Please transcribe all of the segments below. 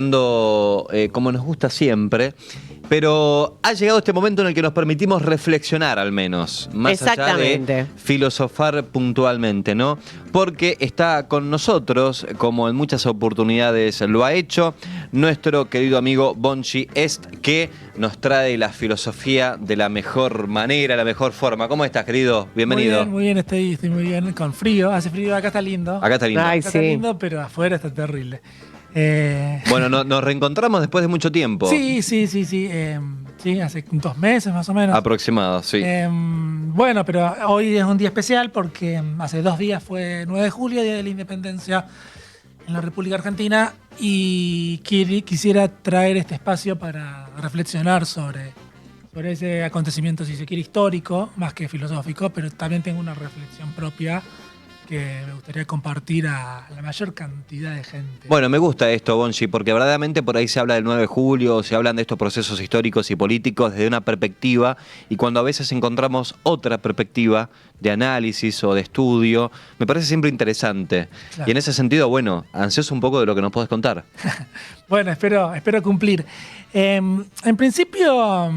Como nos gusta siempre, pero ha llegado este momento en el que nos permitimos reflexionar al menos, más allá de filosofar puntualmente, ¿no? Porque está con nosotros, como en muchas oportunidades lo ha hecho, nuestro querido amigo Bonchi Est, que nos trae la filosofía de la mejor manera, la mejor forma. ¿Cómo estás, querido? Bienvenido. Muy bien, estoy muy bien, con frío, hace frío, acá está lindo. Acá está lindo. Acá está lindo, pero afuera está terrible. Bueno, nos reencontramos después de mucho tiempo. Sí, hace 2 meses más o menos. Aproximado, sí. Bueno, pero hoy es un día especial porque hace 2 días fue 9 de julio, Día de la Independencia en la República Argentina, y quisiera traer este espacio para reflexionar sobre ese acontecimiento, si se quiere, histórico, más que filosófico, pero también tengo una reflexión propia que me gustaría compartir a la mayor cantidad de gente. Bueno, me gusta esto, Bonchi, porque verdaderamente por ahí se habla del 9 de julio, se hablan de estos procesos históricos y políticos desde una perspectiva, y cuando a veces encontramos otra perspectiva de análisis o de estudio, me parece siempre interesante. Claro. Y en ese sentido, bueno, ansioso un poco de lo que nos podés contar. Bueno, espero cumplir. En principio,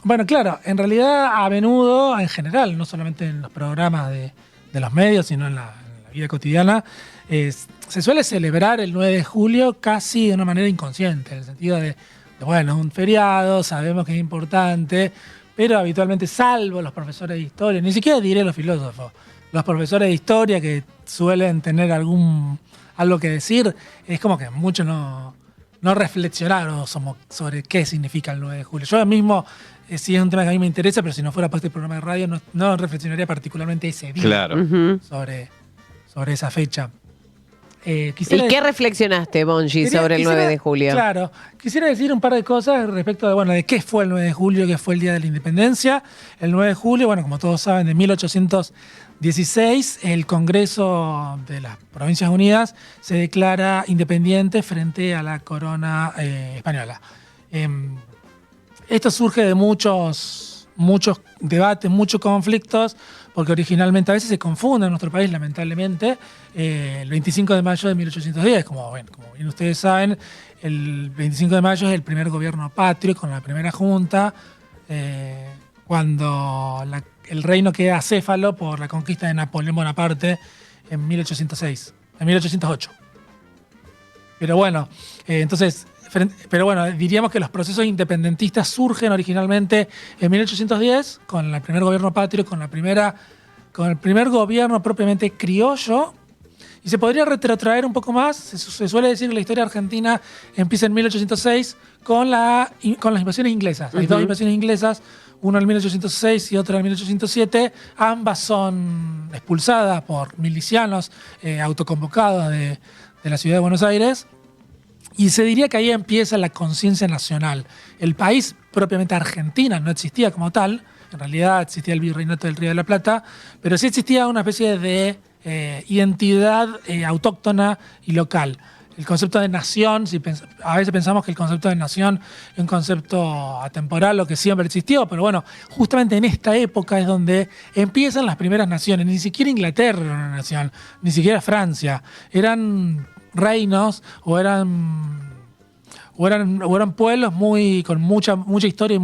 bueno, claro, en realidad a menudo, en general, no solamente en los programas de los medios, sino en la vida cotidiana, se suele celebrar el 9 de julio casi de una manera inconsciente, en el sentido de bueno, es un feriado, sabemos que es importante, pero habitualmente, salvo los profesores de historia, ni siquiera diré los filósofos, los profesores de historia que suelen tener algo que decir, es como que muchos no reflexionaron sobre qué significa el 9 de julio. Yo mismo, sí es un tema que a mí me interesa, pero si no fuera para este programa de radio, no reflexionaría particularmente ese día. Claro. sobre esa fecha. ¿Y qué reflexionaste, Bonchi, sobre el 9 de julio? Claro, quisiera decir un par de cosas respecto de qué fue el 9 de julio, qué fue el Día de la Independencia. El 9 de julio, bueno, como todos saben, de 1816, el Congreso de las Provincias Unidas se declara independiente frente a la corona española. Esto surge de muchos debates, muchos conflictos, porque originalmente a veces se confunde en nuestro país, lamentablemente. El 25 de mayo de 1810, como bien ustedes saben, el 25 de mayo es el primer gobierno patrio con la primera junta, cuando el reino queda acéfalo por la conquista de Napoleón Bonaparte en 1808. Pero bueno, diríamos que los procesos independentistas surgen originalmente en 1810 con el primer gobierno patrio, con el primer gobierno propiamente criollo, y se podría retrotraer un poco más. Se suele decir que la historia argentina empieza en 1806 con las invasiones inglesas. Hay 2 invasiones inglesas, una en 1806 y otra en 1807. Ambas son expulsadas por milicianos autoconvocados de la ciudad de Buenos Aires. Y se diría que ahí empieza la conciencia nacional. El país, propiamente Argentina, no existía como tal. En realidad existía el Virreinato del Río de la Plata, pero sí existía una especie de identidad autóctona y local. El concepto de nación, a veces pensamos que el concepto de nación es un concepto atemporal o que siempre existió, pero bueno, justamente en esta época es donde empiezan las primeras naciones. Ni siquiera Inglaterra era una nación, ni siquiera Francia. Eran reinos o eran pueblos con mucha historia y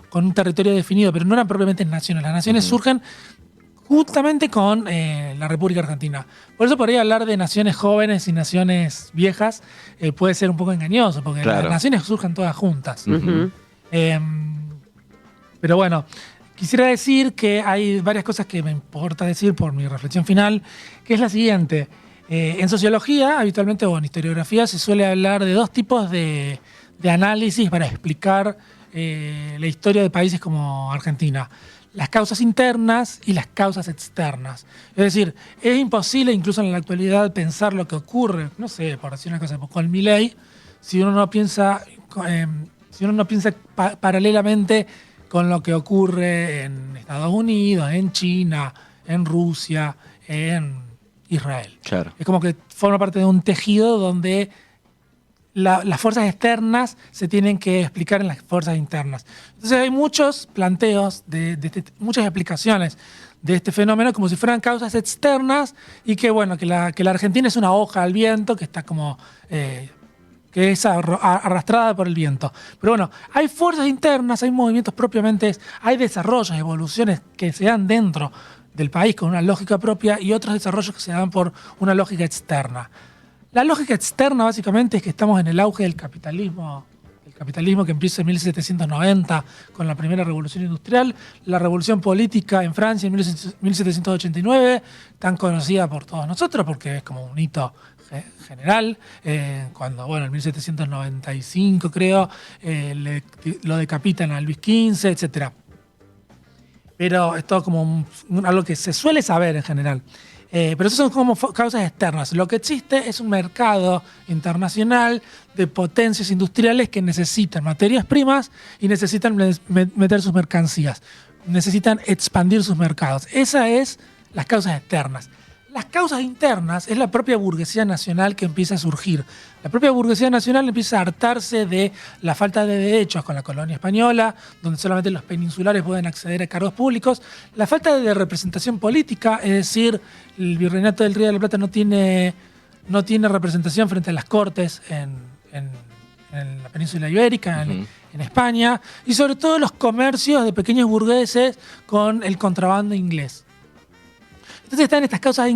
con un territorio definido, pero no eran propiamente naciones. Las naciones surgen justamente con la República Argentina. Por eso podría hablar de naciones jóvenes y naciones viejas, puede ser un poco engañoso, porque las naciones surgen todas juntas. Pero bueno, quisiera decir que hay varias cosas que me importa decir por mi reflexión final, que es la siguiente. En sociología, habitualmente, o en historiografía, se suele hablar de 2 tipos de análisis para explicar la historia de países como Argentina. Las causas internas y las causas externas. Es decir, es imposible, incluso en la actualidad, pensar lo que ocurre, no sé, por decir una cosa, con Milei, si uno no piensa paralelamente con lo que ocurre en Estados Unidos, en China, en Rusia, en Israel. Claro. Es como que forma parte de un tejido donde las fuerzas externas se tienen que explicar en las fuerzas internas. Entonces hay muchos planteos, muchas explicaciones de este fenómeno como si fueran causas externas y que la Argentina es una hoja al viento que está como que es arrastrada por el viento. Pero bueno, hay fuerzas internas, hay movimientos propiamente, hay desarrollos, evoluciones que se dan dentro del país con una lógica propia y otros desarrollos que se dan por una lógica externa. La lógica externa básicamente es que estamos en el auge del capitalismo que empieza en 1790 con la primera revolución industrial, la revolución política en Francia en 1789, tan conocida por todos nosotros porque es como un hito general, cuando, bueno, en 1795 creo, lo decapitan a Luis XV, etc. Pero es todo como algo que se suele saber en general. Pero eso son como causas externas. Lo que existe es un mercado internacional de potencias industriales que necesitan materias primas y necesitan meter sus mercancías. Necesitan expandir sus mercados. Esas es las causas externas. Las causas internas es la propia burguesía nacional que empieza a surgir. La propia burguesía nacional empieza a hartarse de la falta de derechos con la colonia española, donde solamente los peninsulares pueden acceder a cargos públicos, la falta de representación política, es decir, el virreinato del Río de la Plata no tiene representación frente a las cortes en la península ibérica, en España, y sobre todo los comercios de pequeños burgueses con el contrabando inglés. Entonces están estas causas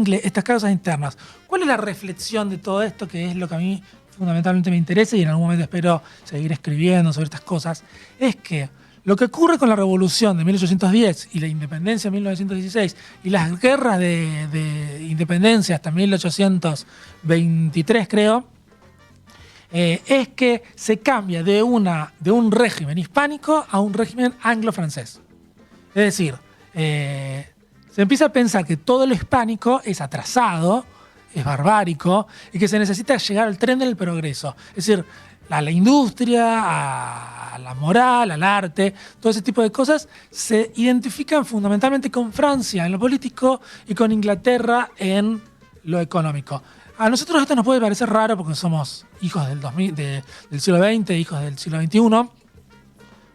internas. ¿Cuál es la reflexión de todo esto? Que es lo que a mí fundamentalmente me interesa y en algún momento espero seguir escribiendo sobre estas cosas. Es que lo que ocurre con la revolución de 1810 y la independencia de 1916 y las guerras de independencia hasta 1823 creo, es que se cambia de un régimen hispánico a un régimen anglo-francés. Es decir, se empieza a pensar que todo lo hispánico es atrasado, es barbárico y que se necesita llegar al tren del progreso. Es decir, a la industria, a la moral, al arte, todo ese tipo de cosas se identifican fundamentalmente con Francia en lo político y con Inglaterra en lo económico. A nosotros esto nos puede parecer raro porque somos hijos del siglo XX, hijos del siglo XXI,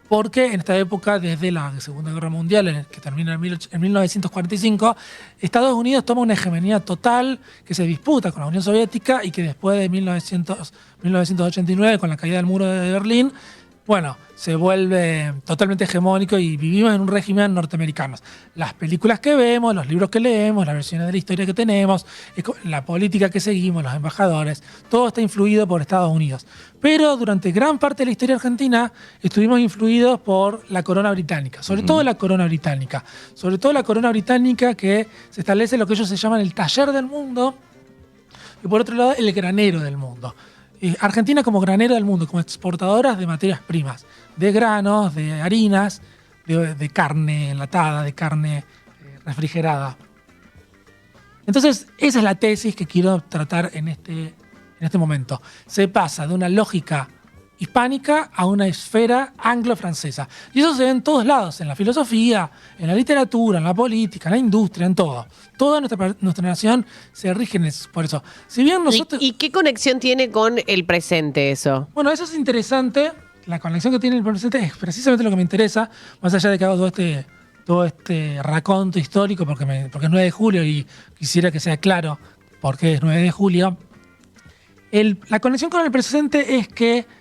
porque en esta época, desde la Segunda Guerra Mundial, que termina en 1945, Estados Unidos toma una hegemonía total que se disputa con la Unión Soviética y que después de 1989, con la caída del muro de Berlín, bueno, se vuelve totalmente hegemónico y vivimos en un régimen norteamericano. Las películas que vemos, los libros que leemos, las versiones de la historia que tenemos, la política que seguimos, los embajadores, todo está influido por Estados Unidos. Pero durante gran parte de la historia argentina estuvimos influidos por la corona británica, sobre todo la corona británica. Sobre todo la corona británica que se establece lo que ellos se llaman el taller del mundo y por otro lado el granero del mundo. Argentina como granero del mundo, como exportadoras de materias primas, de granos, de harinas, de carne enlatada, de carne refrigerada. Entonces, esa es la tesis que quiero tratar en este momento. Se pasa de una lógica hispánica a una esfera anglo-francesa. Y eso se ve en todos lados, en la filosofía, en la literatura, en la política, en la industria, en todo. Toda nuestra nación se rige por eso. Si bien nosotros... ¿Y qué conexión tiene con el presente eso? Bueno, eso es interesante. La conexión que tiene el presente es precisamente lo que me interesa, más allá de que hago todo este raconto histórico, porque es 9 de julio y quisiera que sea claro por qué es 9 de julio. La conexión con el presente es que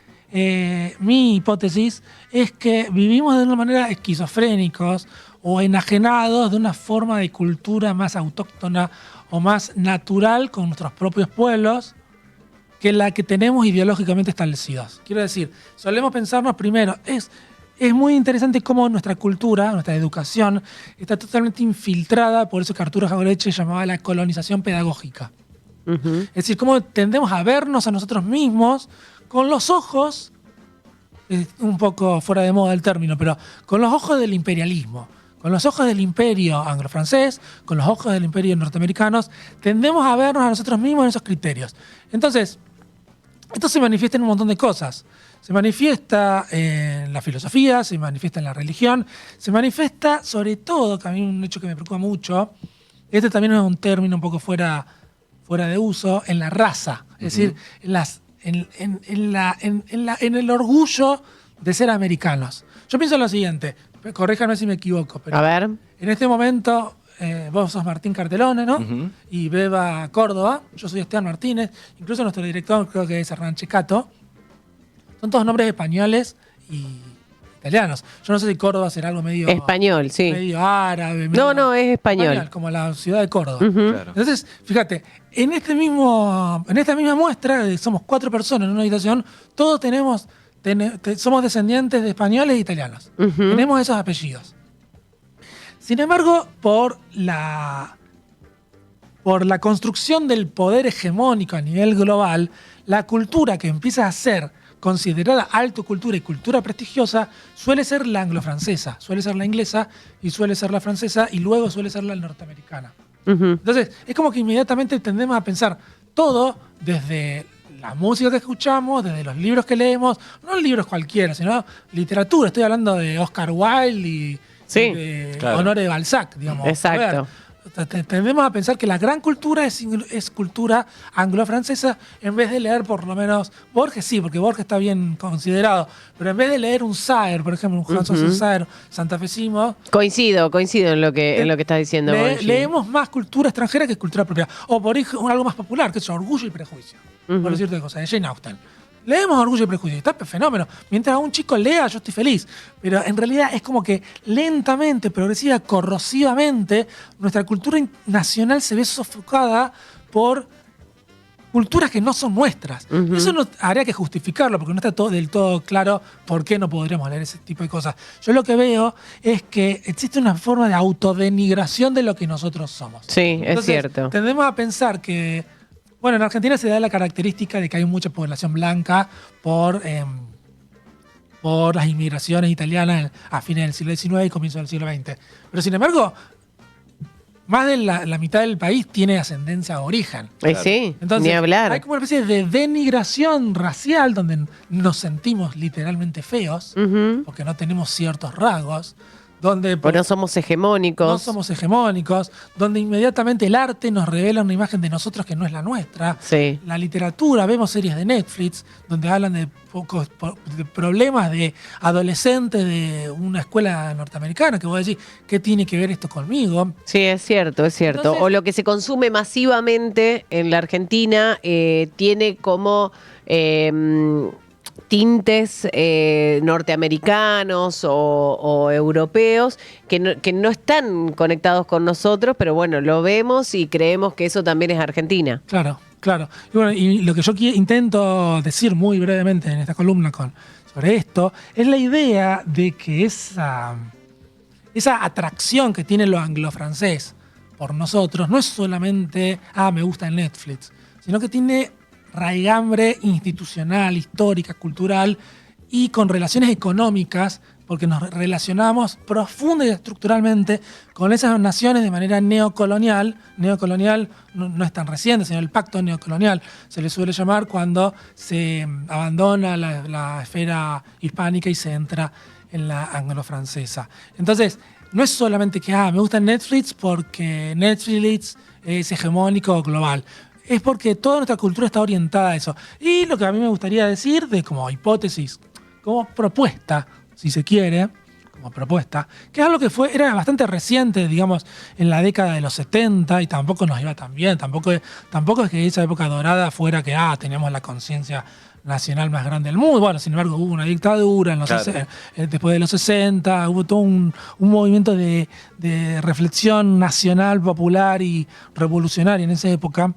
mi hipótesis es que vivimos de una manera esquizofrénicos o enajenados de una forma de cultura más autóctona o más natural con nuestros propios pueblos que la que tenemos ideológicamente establecidos. Quiero decir, solemos pensarnos primero, es muy interesante cómo nuestra cultura, nuestra educación, está totalmente infiltrada por eso que Arturo Jauretche llamaba la colonización pedagógica. Es decir, cómo tendemos a vernos a nosotros mismos con los ojos, un poco fuera de moda el término, pero con los ojos del imperialismo, con los ojos del imperio anglo-francés, con los ojos del imperio norteamericanos, tendemos a vernos a nosotros mismos en esos criterios. Entonces, esto se manifiesta en un montón de cosas. Se manifiesta en la filosofía, se manifiesta en la religión, se manifiesta sobre todo, que a mí es un hecho que me preocupa mucho, este también es un término un poco fuera de uso, en la raza, es decir, en el orgullo de ser americanos. Yo pienso lo siguiente, corríjanme si me equivoco, pero a ver. En este momento vos sos Martín Cartelone, ¿no? Y Beba Córdoba, yo soy Esteban Martínez, incluso nuestro director creo que es Hernán Checato. Son todos nombres españoles y italianos. Yo no sé si Córdoba será algo medio... Español, sí. Medio árabe. No, es español. Como la ciudad de Córdoba. Claro. Entonces, fíjate, en esta misma muestra, somos 4 personas en una habitación, todos somos descendientes de españoles e italianos. Tenemos esos apellidos. Sin embargo, por la construcción del poder hegemónico a nivel global, la cultura que empieza a ser considerada alta cultura y cultura prestigiosa suele ser la anglo-francesa, suele ser la inglesa y suele ser la francesa y luego suele ser la norteamericana. Entonces, es como que inmediatamente tendemos a pensar todo desde la música que escuchamos, desde los libros que leemos, no libros cualquiera, sino literatura. Estoy hablando de Oscar Wilde y de Honoré de Balzac, digamos. Exacto. Tendemos a pensar que la gran cultura es cultura anglo-francesa en vez de leer por lo menos Borges, sí, porque Borges está bien considerado, pero en vez de leer un Saer, por ejemplo, un Hans Saer santafesino. Coincido en lo que estás diciendo. Leemos más cultura extranjera que cultura propia. O por algo más popular, que es Orgullo y Prejuicio, por decirte cosas, de Jane Austen. Leemos Orgullo y Prejuicio, está fenómeno. Mientras un chico lea, yo estoy feliz. Pero en realidad es como que lentamente, progresiva, corrosivamente, nuestra cultura nacional se ve sofocada por culturas que no son nuestras. Eso no habría que justificarlo, porque no está del todo claro por qué no podríamos leer ese tipo de cosas. Yo lo que veo es que existe una forma de autodenigración de lo que nosotros somos. Sí, es cierto. Tendemos a pensar que... Bueno, en Argentina se da la característica de que hay mucha población blanca por las inmigraciones italianas a fines del siglo XIX y comienzos del siglo XX. Pero sin embargo, más de la mitad del país tiene ascendencia aborigen. Sí, entonces, ni hablar. Hay como una especie de denigración racial donde nos sentimos literalmente feos porque no tenemos ciertos rasgos. Donde no somos hegemónicos. No somos hegemónicos, donde inmediatamente el arte nos revela una imagen de nosotros que no es la nuestra. Sí. La literatura, vemos series de Netflix donde hablan de problemas de adolescentes de una escuela norteamericana, que vos decís, ¿qué tiene que ver esto conmigo? Sí, es cierto. Entonces, o lo que se consume masivamente en la Argentina tiene como... tintes norteamericanos o europeos que no están conectados con nosotros, pero bueno, lo vemos y creemos que eso también es Argentina. Claro. Y bueno, y lo que yo intento decir muy brevemente en esta columna sobre esto es la idea de que esa atracción que tiene lo anglo-francés por nosotros no es solamente, me gusta el Netflix, sino que tiene raigambre institucional, histórica, cultural y con relaciones económicas, porque nos relacionamos profunda y estructuralmente con esas naciones de manera neocolonial. Neocolonial no es tan reciente, sino el pacto neocolonial se le suele llamar cuando se abandona la esfera hispánica y se entra en la anglo-francesa. Entonces, no es solamente que me gusta Netflix porque Netflix es hegemónico global. Es porque toda nuestra cultura está orientada a eso. Y lo que a mí me gustaría decir, como hipótesis, como propuesta, si se quiere, como propuesta, que es algo que era bastante reciente, digamos, en la década de los 70 y tampoco nos iba tan bien. Tampoco es que esa época dorada fuera que teníamos la conciencia nacional más grande del mundo. Bueno, sin embargo, hubo una dictadura después de los 60, hubo todo un movimiento de reflexión nacional, popular y revolucionaria en esa época.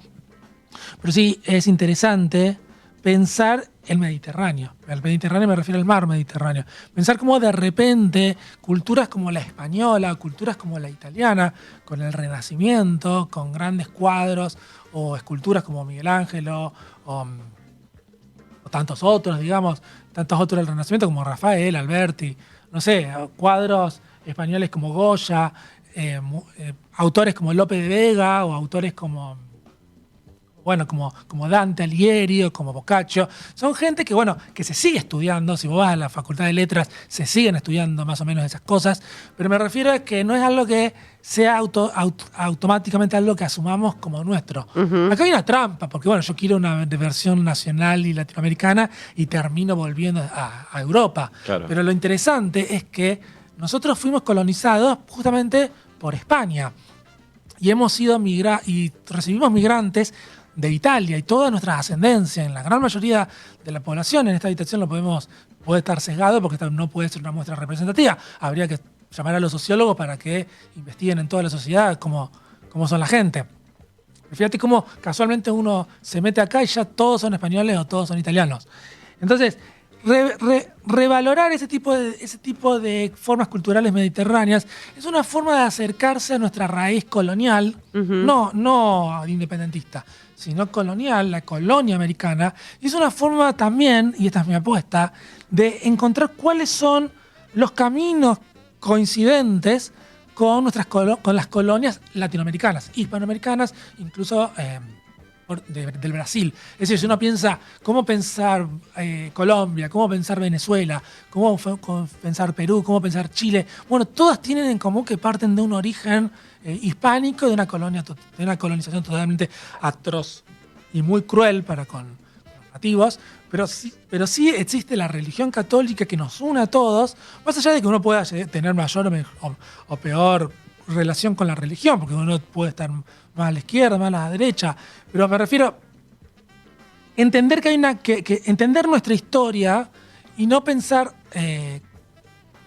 Pero sí, es interesante pensar el Mediterráneo. El Mediterráneo me refiero al mar Mediterráneo. Pensar cómo de repente culturas como la española, culturas como la italiana, con el Renacimiento, con grandes cuadros o esculturas como Miguel Ángel o tantos otros, tantos otros del Renacimiento como Rafael, Alberti, no sé, cuadros españoles como Goya, autores como Lope de Vega o autores como Dante Alighieri o como Boccaccio. Son gente que se sigue estudiando. Si vos vas a la Facultad de Letras, se siguen estudiando más o menos esas cosas. Pero me refiero a que no es algo que sea automáticamente algo que asumamos como nuestro. Acá hay una trampa, porque yo quiero una versión nacional y latinoamericana y termino volviendo a Europa. Claro. Pero lo interesante es que nosotros fuimos colonizados justamente por España. Y hemos sido y recibimos migrantes de Italia y toda nuestra ascendencia en la gran mayoría de la población en esta habitación puede estar sesgado porque no puede ser una muestra representativa. Habría que llamar a los sociólogos para que investiguen en toda la sociedad cómo son la gente. Fíjate cómo casualmente uno se mete acá y ya todos son españoles o todos son italianos. Entonces, revalorar ese tipo de formas culturales mediterráneas es una forma de acercarse a nuestra raíz colonial, no independentista, sino colonial, la colonia americana. Y es una forma también, y esta es mi apuesta, de encontrar cuáles son los caminos coincidentes con las colonias latinoamericanas, hispanoamericanas, incluso del Brasil. Es decir, si uno piensa cómo pensar Colombia, cómo pensar Venezuela, cómo pensar Perú, cómo pensar Chile, bueno, todas tienen en común que parten de un origen hispánico, de una colonización totalmente atroz y muy cruel para con los nativos, pero sí existe la religión católica que nos une a todos, más allá de que uno pueda tener mayor o peor relación con la religión, porque uno puede estar más a la izquierda, más a la derecha, pero me refiero a entender que entender nuestra historia y no pensar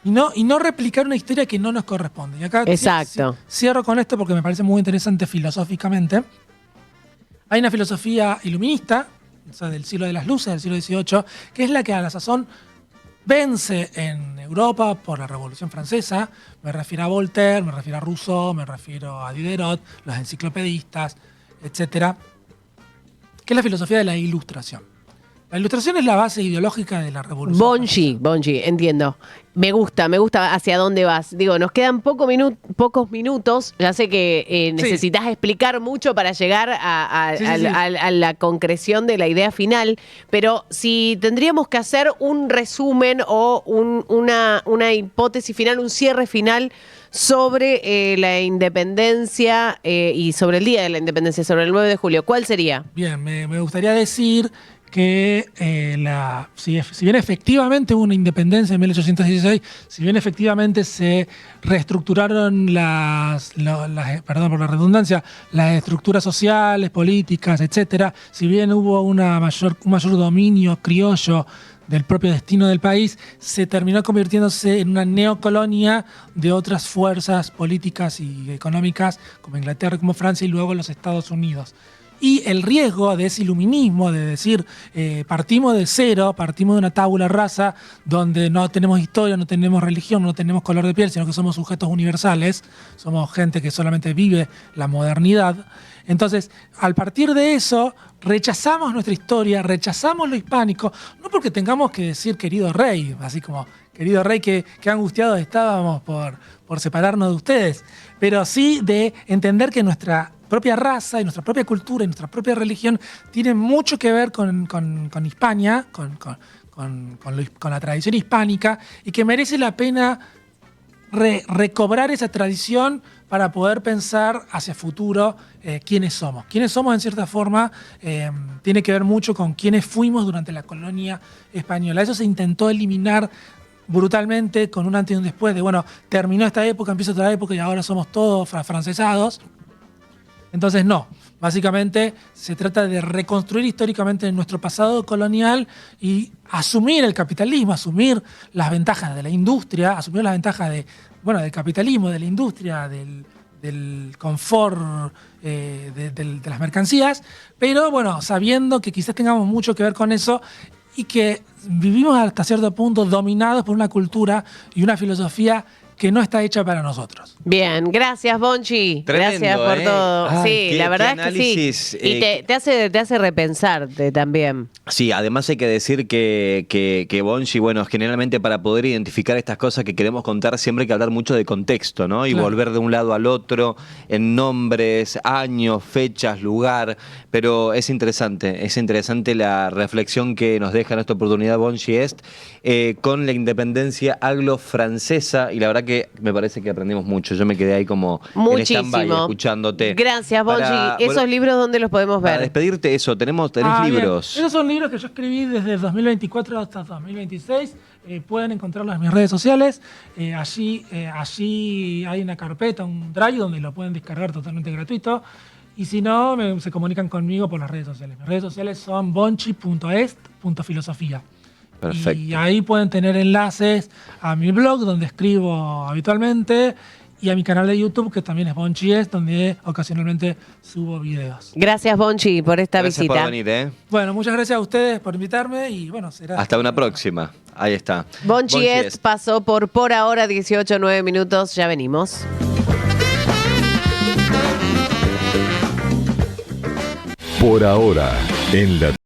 y no replicar una historia que no nos corresponde. Y acá exacto. Cierro con esto porque me parece muy interesante filosóficamente. Hay una filosofía iluminista, o sea, del siglo de las luces, del siglo XVIII, que es la que a la sazón vence en Europa por la Revolución Francesa. Me refiero a Voltaire, me refiero a Rousseau, me refiero a Diderot, los enciclopedistas, etc. Que es la filosofía de la Ilustración. La Ilustración es la base ideológica de la Revolución Francesa. Bongi, entiendo. Me gusta hacia dónde vas. Digo, nos quedan pocos minutos. Ya sé que necesitas explicar mucho para llegar a la concreción de la idea final, pero si tendríamos que hacer un resumen o una hipótesis final, un cierre final sobre la independencia y sobre el Día de la Independencia, sobre el 9 de julio, ¿cuál sería? Bien, me gustaría decir que si bien efectivamente hubo una independencia en 1816, si bien efectivamente se reestructuraron perdón por la redundancia, las estructuras sociales, políticas, etcétera, si bien hubo un mayor dominio criollo del propio destino del país, se terminó convirtiéndose en una neocolonia de otras fuerzas políticas y económicas como Inglaterra, como Francia y luego los Estados Unidos. Y el riesgo de ese iluminismo, de decir, partimos de cero, partimos de una tabula rasa donde no tenemos historia, no tenemos religión, no tenemos color de piel, sino que somos sujetos universales, somos gente que solamente vive la modernidad. Entonces, al partir de eso, rechazamos nuestra historia, rechazamos lo hispánico, no porque tengamos que decir querido rey, así como querido rey, que angustiados estábamos por separarnos de ustedes, pero sí de entender que nuestra propia raza y nuestra propia cultura y nuestra propia religión tienen mucho que ver con Hispania, con la tradición hispánica, y que merece la pena recobrar esa tradición para poder pensar hacia futuro quiénes somos. Quiénes somos, en cierta forma, tiene que ver mucho con quiénes fuimos durante la colonia española. Eso se intentó eliminar brutalmente con un antes y un después de, bueno, terminó esta época, empieza otra época y ahora somos todos francesados. Entonces, no. Básicamente se trata de reconstruir históricamente nuestro pasado colonial y asumir el capitalismo, asumir las ventajas de la industria, asumir las ventajas del capitalismo, de la industria, del confort de las mercancías, pero bueno, sabiendo que quizás tengamos mucho que ver con eso y que vivimos hasta cierto punto dominados por una cultura y una filosofía que no está hecha para nosotros. Bien, gracias, Bonchi. Tremendo, gracias por todo. Ay, sí, la verdad es que sí. Y te hace repensarte también. Sí, además hay que decir que Bonchi, bueno, generalmente para poder identificar estas cosas que queremos contar siempre hay que hablar mucho de contexto, ¿no? Y claro, volver de un lado al otro en nombres, años, fechas, lugar, pero es interesante la reflexión que nos deja en esta oportunidad Bonchi Est con la independencia anglo-francesa, y la verdad que me parece que aprendimos mucho. Yo me quedé ahí como muchísimo en stand-by escuchándote. Gracias, Bonchi. ¿Esos libros dónde los podemos ver? Para despedirte eso, tenés libros. Esos son libros que yo escribí desde 2024 hasta 2026. Pueden encontrarlos en mis redes sociales. Allí hay una carpeta, un drive donde lo pueden descargar totalmente gratuito. Y si no, se comunican conmigo por las redes sociales. Mis redes sociales son bonchi.est.filosofía. Perfecto. Y ahí pueden tener enlaces a mi blog, donde escribo habitualmente, y a mi canal de YouTube, que también es Bonchi Es, donde ocasionalmente subo videos. Gracias, Bonchi, por esta visita. Gracias por venir, Bueno, muchas gracias a ustedes por invitarme y bueno, será. Hasta una próxima. Ahí está. Bonchi Es pasó por ahora 18, 9 minutos. Ya venimos. Por ahora, en la